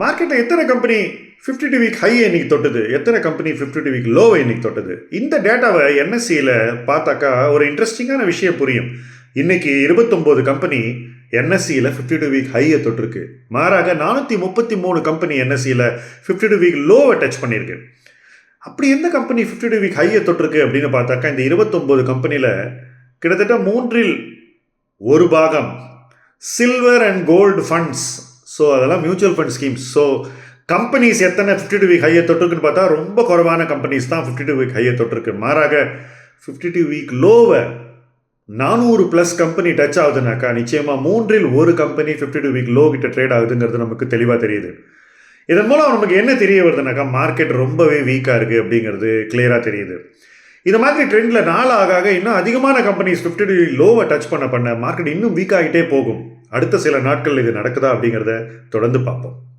மார்க்கெட்டில் எத்தனை company 52 week ஹையை இன்னைக்கு தொட்டது, எத்தனை கம்பெனி 52 வீக் லோவை இன்னைக்கு தொட்டது? இந்த டேட்டாவை என்எஸ்சியில் பார்த்தாக்கா ஒரு இன்ட்ரெஸ்டிங்கான விஷயம் புரியும். இன்னைக்கு 29 கம்பெனி என்எஸ்சியில் 52 வீக் ஹையை தொட்டிருக்கு. மாறாக 433 கம்பெனி என்எஸ்சியில் 52 வீக் லோவை டச் பண்ணியிருக்கு. அப்படி எந்த கம்பெனி 52 வீக் ஹையை தொட்டிருக்கு அப்படின்னு பார்த்தாக்கா இந்த 29 கம்பெனியில் கிட்டத்தட்ட 1/3 பாகம் silver and gold funds. So அதெல்லாம் mutual fund schemes. So companies எத்தனை 52 வீக் ஹையை தொட்டிருக்குன்னு பார்த்தா ரொம்ப குறைவான கம்பெனிஸ் தான் 52 வீக் ஹையை தொட்டிருக்கு. மாறாக 52 வீக் லோவை 400+ கம்பெனி டச் ஆகுதுனாக்கா நிச்சயமாக 1/3 கம்பெனி 52 வீக் லோ கிட்ட ட்ரேட் ஆகுதுங்கிறது நமக்கு தெளிவாக தெரியுது. இதன் மூலம் நமக்கு என்ன தெரிய வருதுனாக்கா மார்க்கெட் ரொம்பவே வீக்காக இருக்குது அப்படிங்கிறது கிளியராக தெரியுது. இந்த மாதிரி ட்ரெண்டில் நாள் ஆக இன்னும் அதிகமான கம்பெனிஸ் 52 வீக் லோவை டச் பண்ண மார்க்கெட் இன்னும் வீக் ஆகிட்டே போகும். அடுத்த சில நாட்கள் இது நடக்குதா அப்படிங்கிறத தொடர்ந்து பார்ப்போம்.